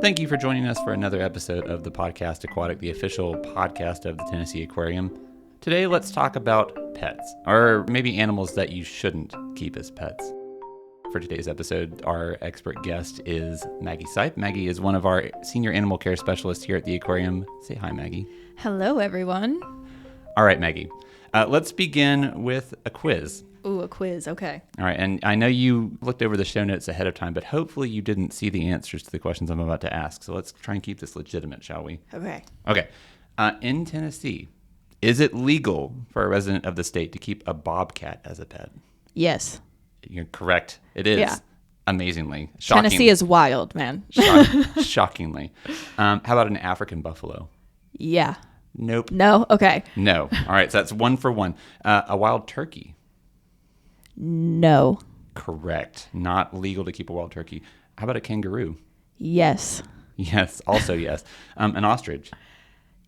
Thank you for joining us for another episode of the Podcast Aquatic, the official podcast of the Tennessee Aquarium. Today, let's talk about pets, or maybe animals that you shouldn't keep as pets. For today's episode, our expert guest is Maggie Sipe. Maggie is one of our senior animal care specialists here at the aquarium. Say hi, Maggie. Hello, everyone. All right, Maggie. Let's begin with a quiz. Ooh, a quiz. Okay. All right. And I know you looked over the show notes ahead of time, but hopefully you didn't see the answers to the questions I'm about to ask. So let's try and keep this legitimate, shall we? Okay. Okay. In Tennessee, is it legal for a resident of the state to keep a bobcat as a pet? Yes. You're correct. It is. Yeah. Amazingly. Shocking. Tennessee is wild, man. Shockingly. How about an African buffalo? Yeah. Nope. No? Okay. No. All right. So that's 1 for 1. A wild turkey? No. Correct. Not legal to keep a wild turkey. How about a kangaroo? Yes. Yes. Also yes. An ostrich?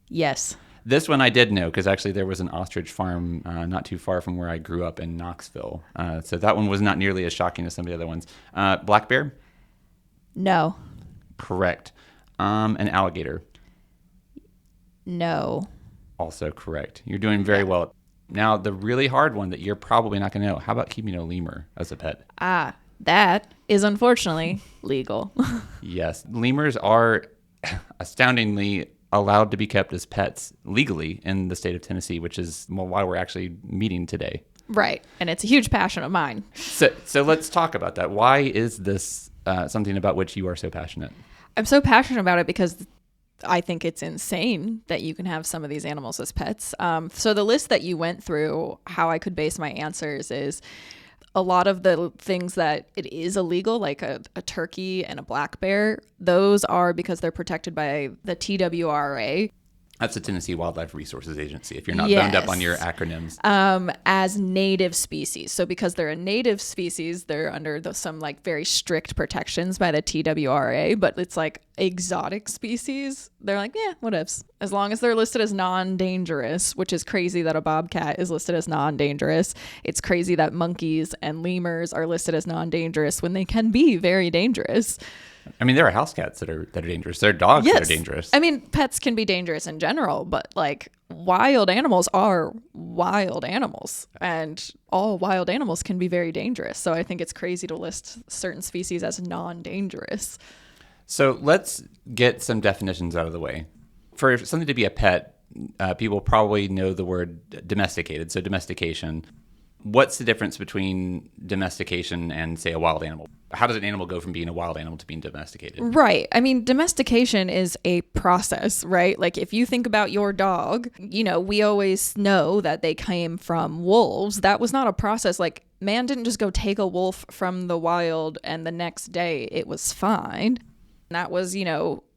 Yes. This one I did know because actually there was an ostrich farm not too far from where I grew up in Knoxville. So that one was not nearly as shocking as some of the other ones. Black bear? No. Correct. An alligator? No. Also correct. You're doing very well. Now, the really hard one that you're probably not going to know. How about keeping a lemur as a pet? That is unfortunately legal. Yes. Lemurs are astoundingly allowed to be kept as pets legally in the state of Tennessee, which is why we're actually meeting today. Right. And it's a huge passion of mine. So let's talk about that. Why is this something about which you are so passionate? I'm so passionate about it because I think it's insane that you can have some of these animals as pets. So the list that you went through, how I could base my answers is a lot of the things that it is illegal, like a turkey and a black bear, those are because they're protected by the TWRA. That's the Tennessee Wildlife Resources Agency, if you're not boned up on your acronyms. As native species. So because they're a native species, they're under some like very strict protections by the TWRA, but it's like exotic species. They're like, yeah, whatevs. As long as they're listed as non-dangerous, which is crazy that a bobcat is listed as non-dangerous. It's crazy that monkeys and lemurs are listed as non-dangerous when they can be very dangerous. I mean, there are house cats that are dangerous. There are dogs that are dangerous. I mean, pets can be dangerous in general, but like wild animals are wild animals, and all wild animals can be very dangerous. So I think it's crazy to list certain species as non-dangerous. So let's get some definitions out of the way. For something to be a pet, people probably know the word domesticated, so domestication. What's the difference between domestication and, say, a wild animal? How does an animal go from being a wild animal to being domesticated? Right. I mean, domestication is a process, right? Like if you think about your dog, we always know that they came from wolves. That was not a process. Like man didn't just go take a wolf from the wild and the next day it was fine. That was,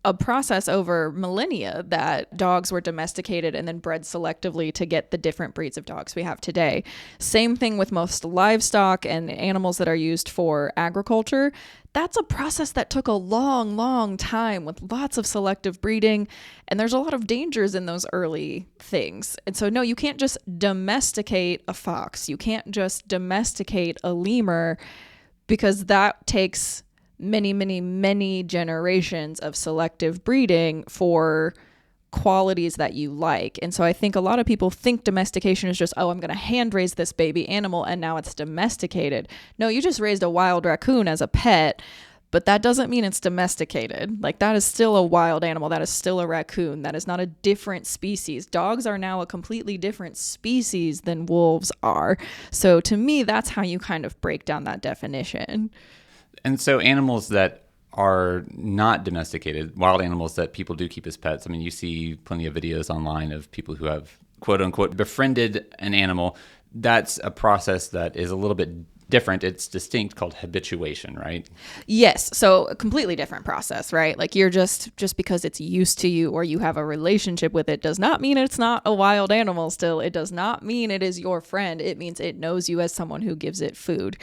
a process over millennia that dogs were domesticated and then bred selectively to get the different breeds of dogs we have today. Same thing with most livestock and animals that are used for agriculture. That's a process that took a long, long time with lots of selective breeding. And there's a lot of dangers in those early things. And so, no, you can't just domesticate a fox. You can't just domesticate a lemur because that takes many, many, many generations of selective breeding for qualities that you like. And so I think a lot of people think domestication is just, I'm going to hand raise this baby animal and now it's domesticated. No, you just raised a wild raccoon as a pet, but that doesn't mean it's domesticated. Like that is still a wild animal. That is still a raccoon. That is not a different species. Dogs are now a completely different species than wolves are. So to me, that's how you kind of break down that definition. And so animals that are not domesticated, wild animals that people do keep as pets. I mean, you see plenty of videos online of people who have, quote unquote, befriended an animal. That's a process that is a little bit different. It's distinct, called habituation, right? Yes. So a completely different process, right? Like you're just because it's used to you or you have a relationship with it does not mean it's not a wild animal still. It does not mean it is your friend. It means it knows you as someone who gives it food.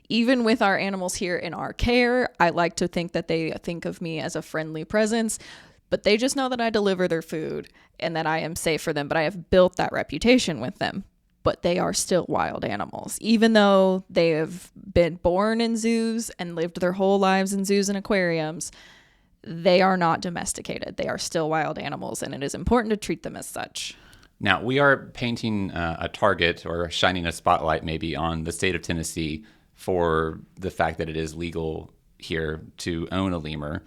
Even with our animals here in our care, I like to think that they think of me as a friendly presence, but they just know that I deliver their food and that I am safe for them. But I have built that reputation with them. But they are still wild animals. Even though they have been born in zoos and lived their whole lives in zoos and aquariums, they are not domesticated. They are still wild animals, and it is important to treat them as such. Now, we are painting a target or shining a spotlight maybe on the state of Tennessee for the fact that it is legal here to own a lemur.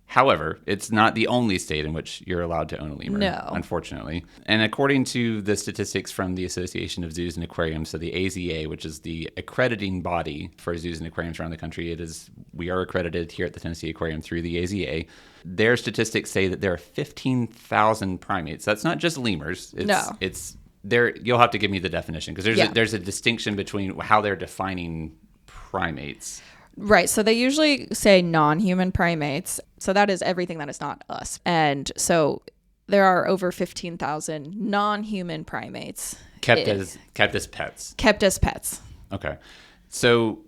However, it's not the only state in which you're allowed to own a lemur, unfortunately. And according to the statistics from the Association of Zoos and Aquariums, so the AZA, which is the accrediting body for zoos and aquariums around the country, we are accredited here at the Tennessee Aquarium through the AZA. Their statistics say that there are 15,000 primates. That's not just lemurs. It's there. You'll have to give me the definition because there's a distinction between how they're defining primates. Right. So they usually say non-human primates. So that is everything that is not us. And so there are over 15,000 non-human primates. Kept as pets. Kept as pets. Okay. So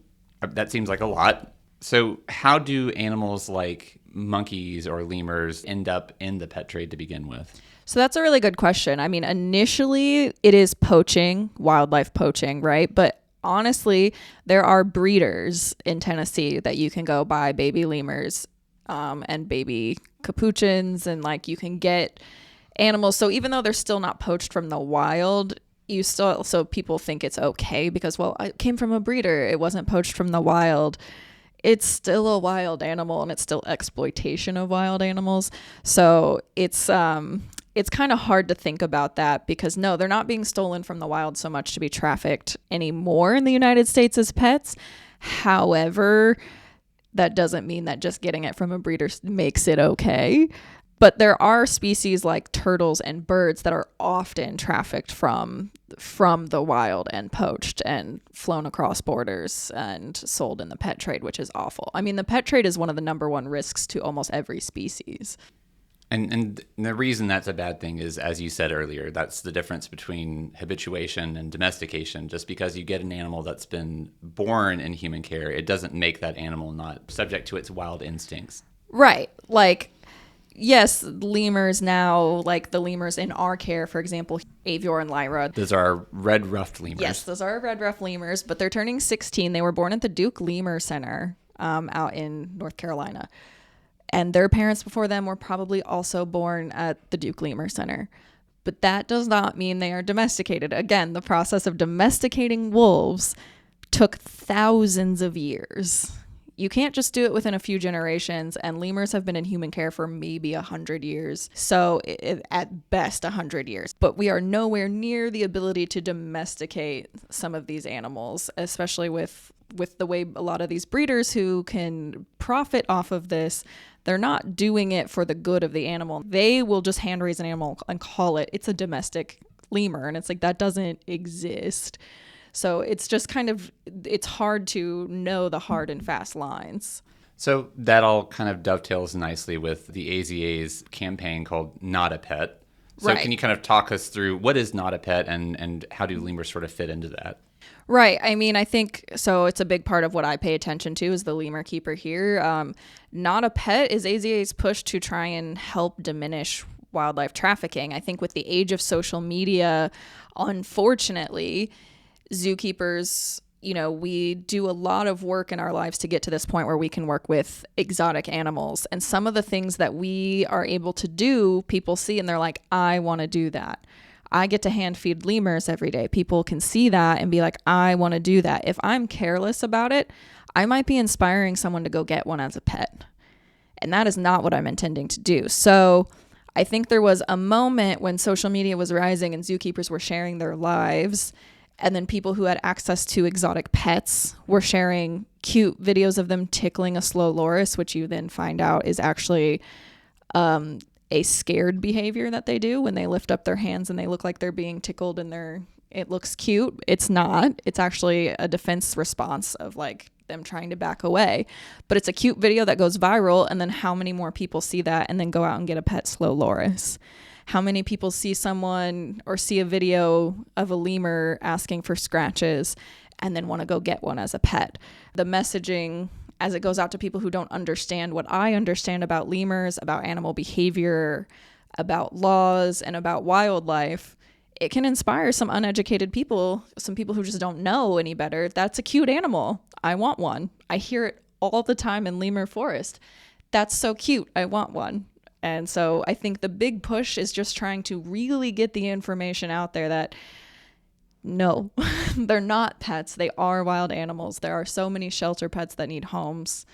that seems like a lot. So how do animals like monkeys or lemurs end up in the pet trade to begin with? So that's a really good question. I mean, initially it is poaching, wildlife poaching, right? But honestly, there are breeders in Tennessee that you can go buy baby lemurs and baby capuchins, and like you can get animals. So even though they're still not poached from the wild, so people think it's okay because, well, it came from a breeder. It wasn't poached from the wild. It's still a wild animal, and it's still exploitation of wild animals. So it's kind of hard to think about that because, no, they're not being stolen from the wild so much to be trafficked anymore in the United States as pets. However, that doesn't mean that just getting it from a breeder makes it okay. But there are species like turtles and birds that are often trafficked from the wild and poached and flown across borders and sold in the pet trade, which is awful. I mean, the pet trade is one of the number one risks to almost every species. And the reason that's a bad thing is, as you said earlier, that's the difference between habituation and domestication. Just because you get an animal that's been born in human care, it doesn't make that animal not subject to its wild instincts. Right. Like, yes, lemurs now, like the lemurs in our care, for example, Avior and Lyra. Those are red-ruffed lemurs. Yes, those are red-ruffed lemurs, but they're turning 16. They were born at the Duke Lemur Center out in North Carolina. And their parents before them were probably also born at the Duke Lemur Center. But that does not mean they are domesticated. Again, the process of domesticating wolves took thousands of years. You can't just do it within a few generations, and lemurs have been in human care for maybe 100 years. So at best 100 years. But we are nowhere near the ability to domesticate some of these animals, especially with the way a lot of these breeders who can profit off of this, they're not doing it for the good of the animal. They will just hand raise an animal and call it's a domestic lemur. And it's like, that doesn't exist. So it's just it's hard to know the hard and fast lines. So that all kind of dovetails nicely with the AZA's campaign called Not a Pet. So Can you kind of talk us through what is Not a Pet and how do lemurs sort of fit into that? Right. I mean, I think so. It's a big part of what I pay attention to is the lemur keeper here. Not a Pet is AZA's push to try and help diminish wildlife trafficking. I think with the age of social media, unfortunately, zookeepers, we do a lot of work in our lives to get to this point where we can work with exotic animals. And some of the things that we are able to do, people see and they're like, I want to do that. I get to hand feed lemurs every day. People can see that and be like, I want to do that. If I'm careless about it, I might be inspiring someone to go get one as a pet. And that is not what I'm intending to do. So I think there was a moment when social media was rising and zookeepers were sharing their lives. And then people who had access to exotic pets were sharing cute videos of them tickling a slow loris, which you then find out is actually a scared behavior that they do when they lift up their hands and they look like they're being tickled and it looks cute. It's not. It's actually a defense response of like them trying to back away. But it's a cute video that goes viral, and then how many more people see that and then go out and get a pet slow loris? How many people see someone or see a video of a lemur asking for scratches and then want to go get one as a pet? The messaging as it goes out to people who don't understand what I understand about lemurs, about animal behavior, about laws, and about wildlife, it can inspire some uneducated people, some people who just don't know any better. That's a cute animal. I want one. I hear it all the time in lemur forest. that's so cute. I want one. And so I think the big push is just trying to really get the information out there that no, they're not pets. They are wild animals. There are so many shelter pets that need homes.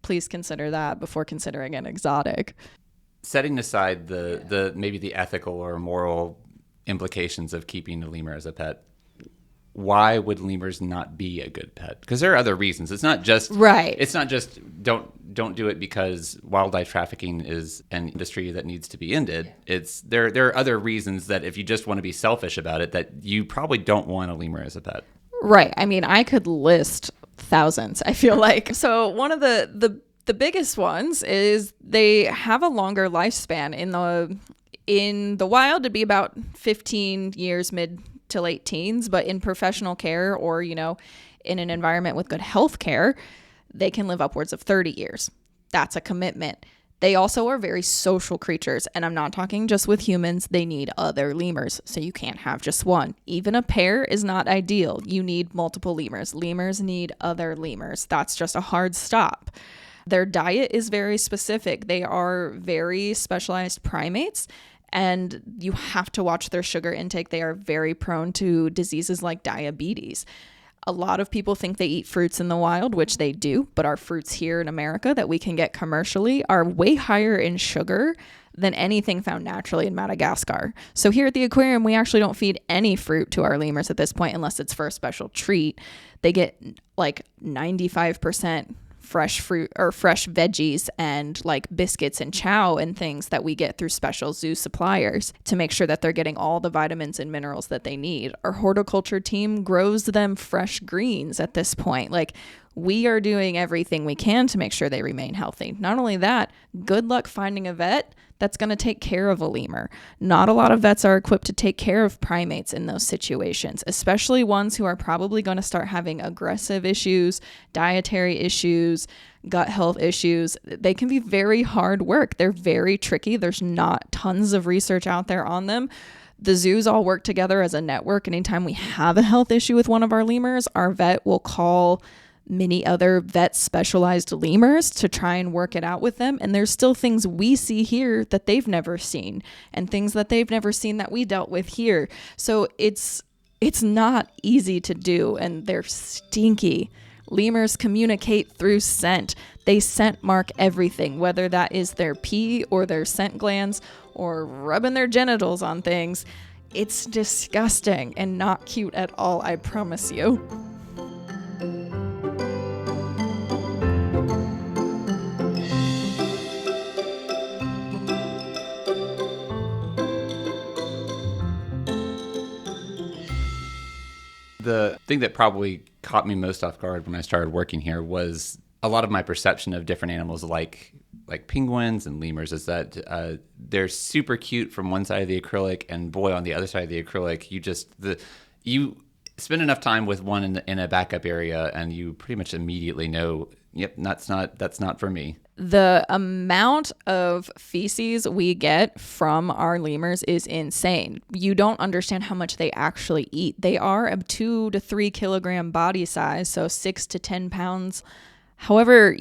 Please consider that before considering an exotic. Setting aside the maybe the ethical or moral implications of keeping a lemur as a pet, why would lemurs not be a good pet? Because there are other reasons. It's not just right. It's not just don't do it because wildlife trafficking is an industry that needs to be ended. It's there are other reasons that if you just want to be selfish about it, that you probably don't want a lemur as a pet. Right. I mean, I could list thousands, I feel like. So one of the biggest ones is they have a longer lifespan. In the wild, it'd be about 15 years, mid to late teens, but in professional care or, in an environment with good health care, they can live upwards of 30 years. That's a commitment. They also are very social creatures, and I'm not talking just with humans. They need other lemurs, so you can't have just one. Even a pair is not ideal. You need multiple lemurs. Lemurs need other lemurs. That's just a hard stop. Their diet is very specific. They are very specialized primates, and you have to watch their sugar intake. They are very prone to diseases like diabetes. A lot of people think they eat fruits in the wild, which they do, but our fruits here in America that we can get commercially are way higher in sugar than anything found naturally in Madagascar. So here at the aquarium, we actually don't feed any fruit to our lemurs at this point unless it's for a special treat. They get like 95% fresh fruit or fresh veggies and like biscuits and chow and things that we get through special zoo suppliers to make sure that they're getting all the vitamins and minerals that they need. Our horticulture team grows them fresh greens at this point. Like, we are doing everything we can to make sure they remain healthy. Not only that, good luck finding a vet that's going to take care of a lemur. Not a lot of vets are equipped to take care of primates in those situations, especially ones who are probably going to start having aggressive issues, dietary issues, gut health issues. They can be very hard work. They're very tricky. There's not tons of research out there on them. The zoos all work together as a network. Anytime we have a health issue with one of our lemurs, our vet will call many other vet specialized lemurs to try and work it out with them. And there's still things we see here that they've never seen and things that they've never seen that we dealt with here. So it's not easy to do, and they're stinky. Lemurs communicate through scent. They scent mark everything, whether that is their pee or their scent glands or rubbing their genitals on things. It's disgusting and not cute at all, I promise you. The thing that probably caught me most off guard when I started working here was a lot of my perception of different animals like penguins and lemurs is that they're super cute from one side of the acrylic, and boy, on the other side of the acrylic, you spend enough time with one in a backup area and you pretty much immediately know, yep, that's not for me. The amount of feces we get from our lemurs is insane. You don't understand how much they actually eat. They are a 2 to 3 kilogram body size, so 6 to 10 pounds. However,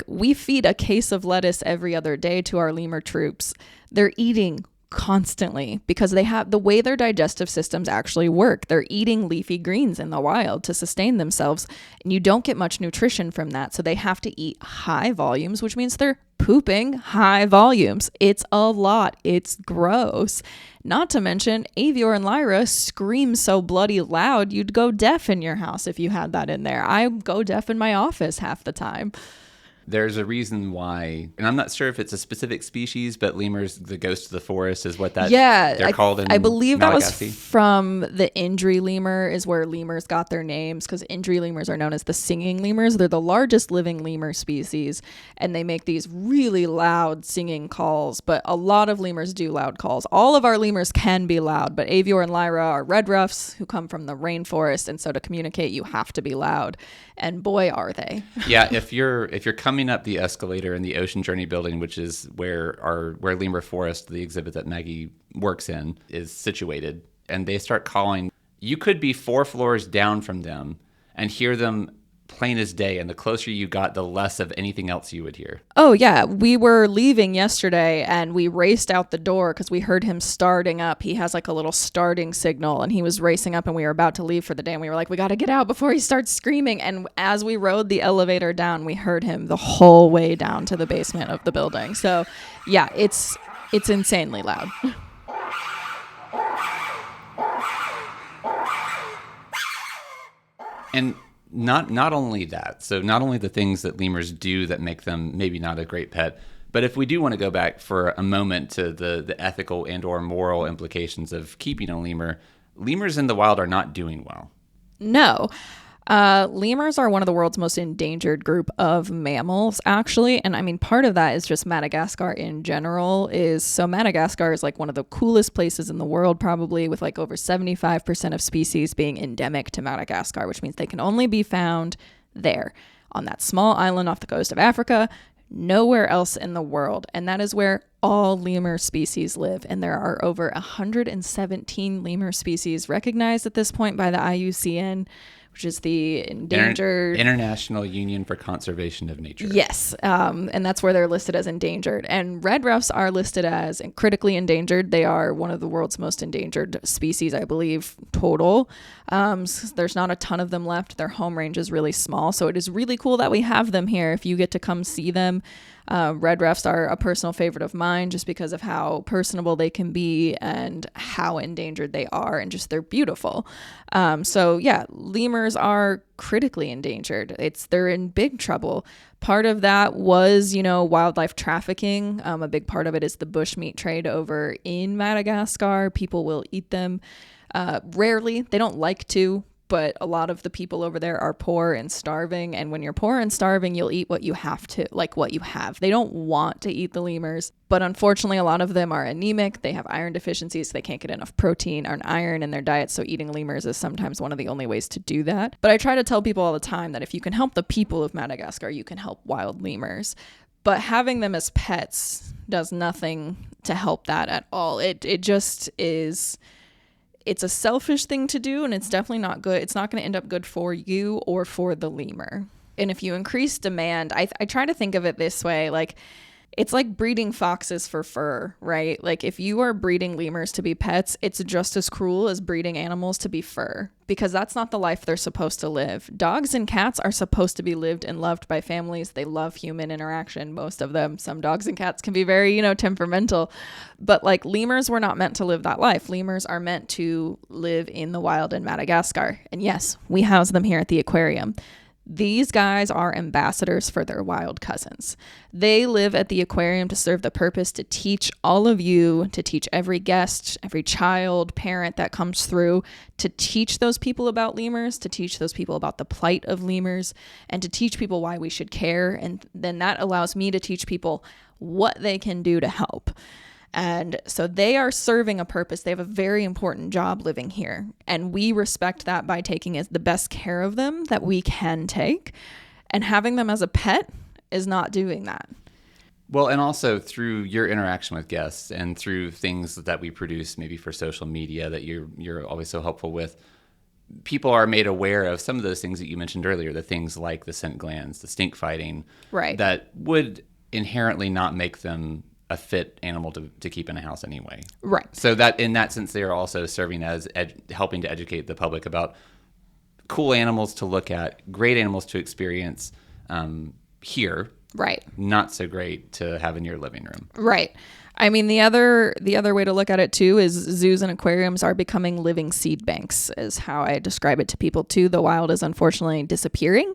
we feed a case of lettuce every other day to our lemur troops. They're eating constantly because they have the way their digestive systems actually work. They're eating leafy greens in the wild to sustain themselves, and you don't get much nutrition from that. So they have to eat high volumes, which means they're pooping high volumes. It's a lot. It's gross. Not to mention, Avior and Lyra scream so bloody loud, you'd go deaf in your house if you had that in there. I go deaf in my office half the time. There's a reason why, and I'm not sure if it's a specific species, but lemurs, the ghost of the forest, is what they're called in I believe Malagasy. That was from the Indri lemur is where lemurs got their names, because Indri lemurs are known as the singing lemurs. They're the largest living lemur species, and they make these really loud singing calls, but a lot of lemurs do loud calls. All of our lemurs can be loud, but Avior and Lyra are red ruffs who come from the rainforest, and so to communicate, you have to be loud. And boy, are they. Yeah, if you're coming up the escalator in the Ocean Journey building, which is where Lemur Forest, the exhibit that Maggie works in, is situated, and they start calling, you could be 4 floors down from them and hear them plain as day, and the closer you got, the less of anything else you would hear. Oh, yeah. We were leaving yesterday and we raced out the door because we heard him starting up. He has like a little starting signal, and he was racing up, and we were about to leave for the day. And we were like, we got to get out before he starts screaming. And as we rode the elevator down, we heard him the whole way down to the basement of the building. So yeah, it's insanely loud. And not only that, so not only the things that lemurs do that make them maybe not a great pet, but if we do want to go back for a moment to the ethical and or moral implications of keeping a lemur, lemurs in the wild are not doing well. No. Lemurs are one of the world's most endangered group of mammals, actually. And I mean, part of that is just Madagascar in general so Madagascar is like one of the coolest places in the world, probably, with like over 75% of species being endemic to Madagascar, which means they can only be found there on that small island off the coast of Africa, nowhere else in the world. And that is where all lemur species live. And there are over 117 lemur species recognized at this point by the IUCN, which is the endangered... International Union for Conservation of Nature. Yes, and that's where they're listed as endangered. And red ruffs are listed as critically endangered. They are one of the world's most endangered species, I believe, total. There's not a ton of them left. Their home range is really small, so it is really cool that we have them here. If you get to come see them, red ruffs are a personal favorite of mine just because of how personable they can be and how endangered they are, and just they're beautiful. So yeah, lemurs are critically endangered. They're in big trouble. Part of that was, wildlife trafficking. A big part of it is the bushmeat trade over in Madagascar. People will eat them. Rarely. They don't like to, but a lot of the people over there are poor and starving. And when you're poor and starving, you'll eat what you have to, like what you have. They don't want to eat the lemurs, but unfortunately, a lot of them are anemic. They have iron deficiencies. So they can't get enough protein or iron in their diet. So eating lemurs is sometimes one of the only ways to do that. But I try to tell people all the time that if you can help the people of Madagascar, you can help wild lemurs. But having them as pets does nothing to help that at all. It just is... It's a selfish thing to do, and it's definitely not good. It's not going to end up good for you or for the lemur. And if you increase demand, I try to think of it this way, like it's like breeding foxes for fur, right? Like if you are breeding lemurs to be pets, it's just as cruel as breeding animals to be fur, because that's not the life they're supposed to live. Dogs and cats are supposed to be lived and loved by families. They love human interaction, most of them. Some dogs and cats can be very, temperamental, but like lemurs were not meant to live that life. Lemurs are meant to live in the wild in Madagascar. And yes, we house them here at the aquarium. These guys are ambassadors for their wild cousins. They live at the aquarium to serve the purpose to teach all of you, to teach every guest, every child, parent that comes through, to teach those people about lemurs, to teach those people about the plight of lemurs, and to teach people why we should care. And then that allows me to teach people what they can do to help. And so they are serving a purpose. They have a very important job living here. And we respect that by taking the best care of them that we can take. And having them as a pet is not doing that. Well, and also through your interaction with guests and through things that we produce maybe for social media that you're always so helpful with, people are made aware of some of those things that you mentioned earlier, the things like the scent glands, the stink fighting, right, that would inherently not make them a fit animal to keep in a house anyway. Right. So that in that sense, they are also serving as helping to educate the public about cool animals to look at, great animals to experience here. Right. Not so great to have in your living room. Right. I mean, the other way to look at it too is zoos and aquariums are becoming living seed banks, is how I describe it to people too. The wild is unfortunately disappearing.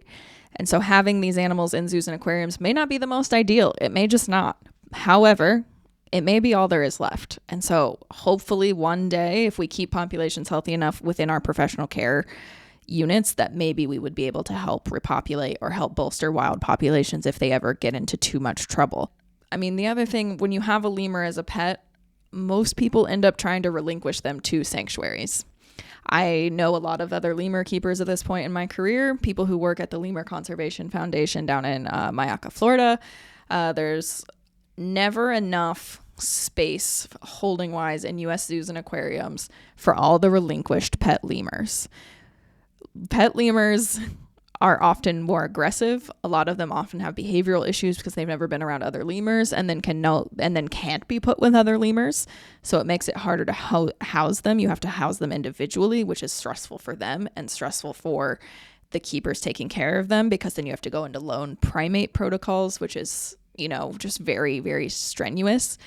And so having these animals in zoos and aquariums may not be the most ideal. It may just not. However, it may be all there is left. And so hopefully one day, if we keep populations healthy enough within our professional care units, that maybe we would be able to help repopulate or help bolster wild populations if they ever get into too much trouble. I mean, the other thing, when you have a lemur as a pet, most people end up trying to relinquish them to sanctuaries. I know a lot of other lemur keepers at this point in my career, people who work at the Lemur Conservation Foundation down in Mayaca, Florida. There's never enough space holding wise in U.S. zoos and aquariums for all the relinquished pet lemurs. Pet lemurs are often more aggressive. A lot of them often have behavioral issues because they've never been around other lemurs and then can't be put with other lemurs. So it makes it harder to house them. You have to house them individually, which is stressful for them and stressful for the keepers taking care of them, because then you have to go into lone primate protocols, which is, just very, very strenuous.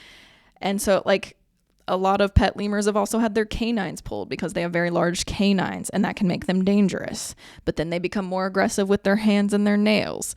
And so like a lot of pet lemurs have also had their canines pulled because they have very large canines, and that can make them dangerous. But then they become more aggressive with their hands and their nails.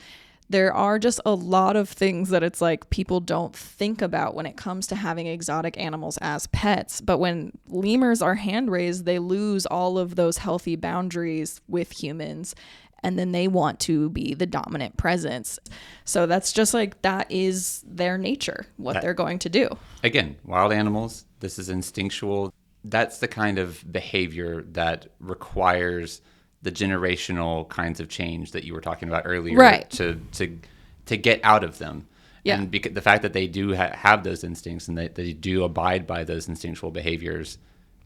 There are just a lot of things that it's like people don't think about when it comes to having exotic animals as pets. But when lemurs are hand raised, they lose all of those healthy boundaries with humans, and then they want to be the dominant presence. So that's just like, that is their nature, what they're going to do. Again, wild animals, this is instinctual. That's the kind of behavior that requires the generational kinds of change that you were talking about earlier, right, to get out of them. Yeah. And the fact that they do have those instincts and that they do abide by those instinctual behaviors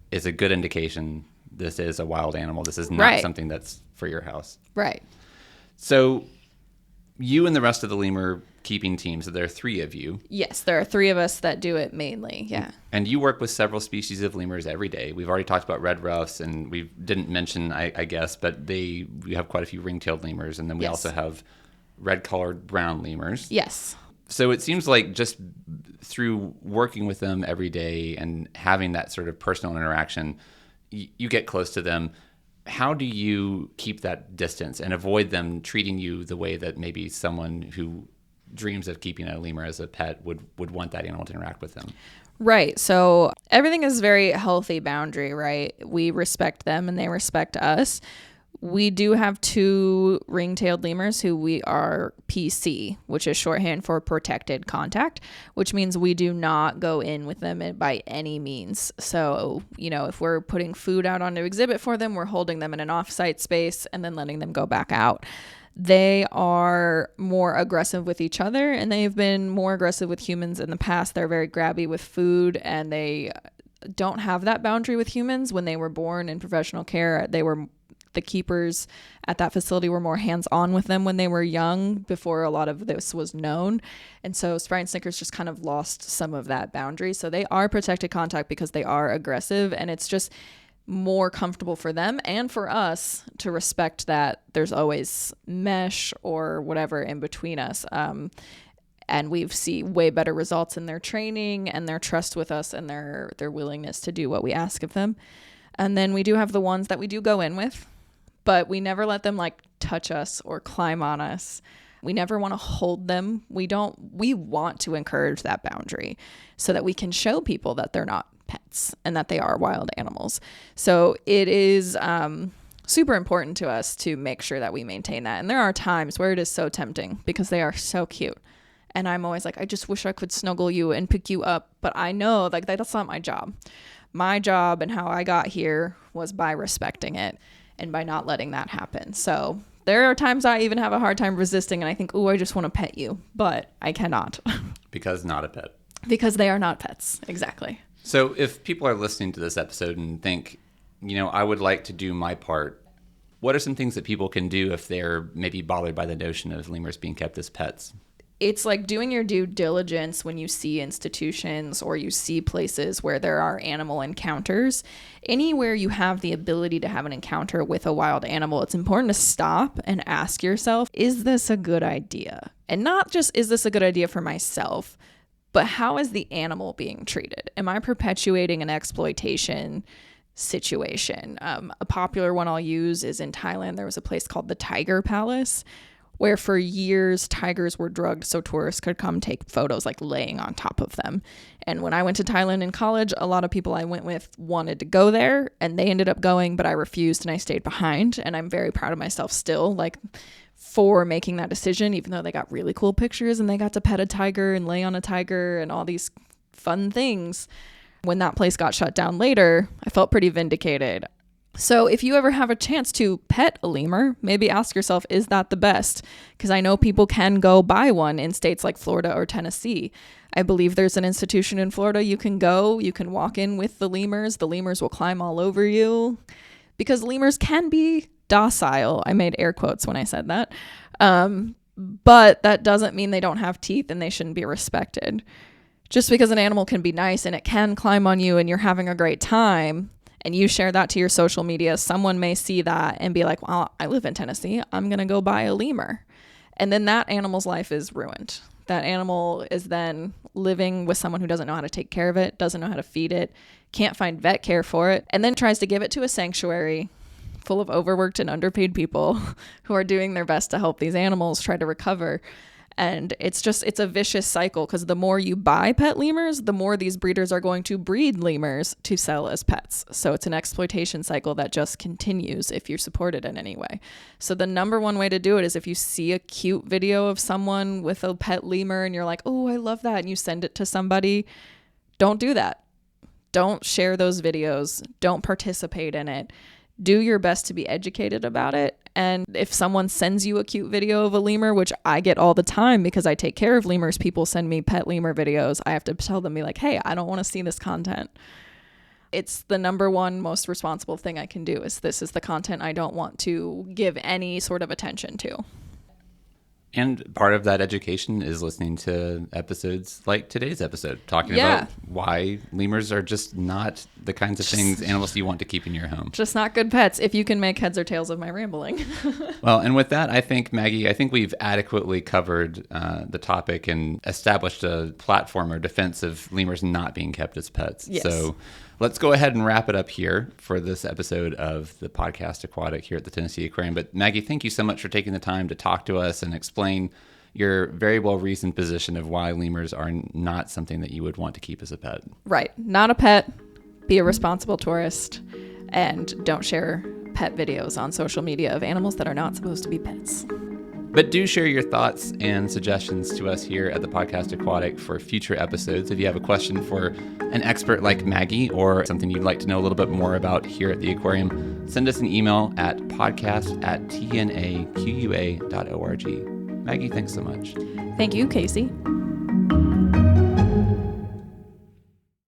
is a good indication this is a wild animal. This is not right, something that's for your house. Right. So you and the rest of the lemur keeping team, so there are 3 of you. Yes, there are 3 of us that do it mainly, yeah. And you work with several species of lemurs every day. We've already talked about red ruffs, and we didn't mention, I guess, but we have quite a few ring-tailed lemurs, and then we yes, also have red-collared brown lemurs. Yes. So it seems like just through working with them every day and having that sort of personal interaction, you get close to them. How do you keep that distance and avoid them treating you the way that maybe someone who dreams of keeping a lemur as a pet would want that animal to interact with them? Right. So everything is very healthy boundary, right? We respect them and they respect us. We do have 2 ring-tailed lemurs who we are PC, which is shorthand for protected contact, which means we do not go in with them by any means. So, if we're putting food out on an exhibit for them, we're holding them in an off-site space and then letting them go back out. They are more aggressive with each other, and they've been more aggressive with humans in the past. They're very grabby with food, and they don't have that boundary with humans. When they were born in professional care, the keepers at that facility were more hands-on with them when they were young, before a lot of this was known. And so Spry and Snickers just kind of lost some of that boundary. So they are protected contact because they are aggressive, and it's just more comfortable for them and for us to respect that there's always mesh or whatever in between us. And we've seen way better results in their training and their trust with us and their willingness to do what we ask of them. And then we do have the ones that we do go in with, but we never let them like touch us or climb on us. We never want to hold them. We want to encourage that boundary so that we can show people that they're not pets and that they are wild animals. So it is super important to us to make sure that we maintain that. And there are times where it is so tempting because they are so cute. And I'm always like, I just wish I could snuggle you and pick you up. But I know like that's not my job. My job and how I got here was by respecting it and by not letting that happen. So there are times I even have a hard time resisting and I think, I just want to pet you, but I cannot. Because not a pet. Because they are not pets. Exactly. So if people are listening to this episode and think, I would like to do my part, what are some things that people can do if they're maybe bothered by the notion of lemurs being kept as pets? It's like doing your due diligence when you see institutions or you see places where there are animal encounters. Anywhere you have the ability to have an encounter with a wild animal, it's important to stop and ask yourself, is this a good idea? And not just, is this a good idea for myself, but how is the animal being treated? Am I perpetuating an exploitation situation? A popular one I'll use is in Thailand. There was a place called the Tiger Palace, where for years tigers were drugged so tourists could come take photos like laying on top of them. And when I went to Thailand in college, a lot of people I went with wanted to go there and they ended up going, but I refused and I stayed behind. And I'm very proud of myself still, like for making that decision, even though they got really cool pictures and they got to pet a tiger and lay on a tiger and all these fun things. When that place got shut down later, I felt pretty vindicated. So if you ever have a chance to pet a lemur, maybe ask yourself, is that the best? Because I know people can go buy one in states like Florida or Tennessee. I believe there's an institution in Florida you can walk in with the lemurs. The lemurs will climb all over you because lemurs can be docile. I made air quotes when I said that. But that doesn't mean they don't have teeth and they shouldn't be respected. Just because an animal can be nice and it can climb on you and you're having a great time and you share that to your social media, someone may see that and be like, well, I live in Tennessee. I'm going to go buy a lemur. And then that animal's life is ruined. That animal is then living with someone who doesn't know how to take care of it, doesn't know how to feed it, can't find vet care for it, and then tries to give it to a sanctuary full of overworked and underpaid people who are doing their best to help these animals try to recover. And it's a vicious cycle, because the more you buy pet lemurs, the more these breeders are going to breed lemurs to sell as pets. So it's an exploitation cycle that just continues if you support it in any way. So the number one way to do it is if you see a cute video of someone with a pet lemur and you're like, oh, I love that, and you send it to somebody, don't do that. Don't share those videos. Don't participate in it. Do your best to be educated about it. And if someone sends you a cute video of a lemur, which I get all the time because I take care of lemurs, people send me pet lemur videos. I have to tell them, be like, hey, I don't want to see this content. It's the number one most responsible thing I can do is this is the content I don't want to give any sort of attention to. And part of that education is listening to episodes like today's episode, talking about why lemurs are just not the kinds of things, animals you want to keep in your home. Just not good pets, if you can make heads or tails of my rambling. Well, and with that, I think, Maggie, we've adequately covered the topic and established a platform or defense of lemurs not being kept as pets. Yes. So let's go ahead and wrap it up here for this episode of the Podcast Aquatic here at the Tennessee Aquarium. But Maggie, thank you so much for taking the time to talk to us and explain your very well-reasoned position of why lemurs are not something that you would want to keep as a pet. Right. Not a pet. Be a responsible tourist. And don't share pet videos on social media of animals that are not supposed to be pets. But do share your thoughts and suggestions to us here at the Podcast Aquatic for future episodes. If you have a question for an expert like Maggie or something you'd like to know a little bit more about here at the aquarium, send us an email at podcast@tnaqua.org. Maggie, thanks so much. Thank you, Casey.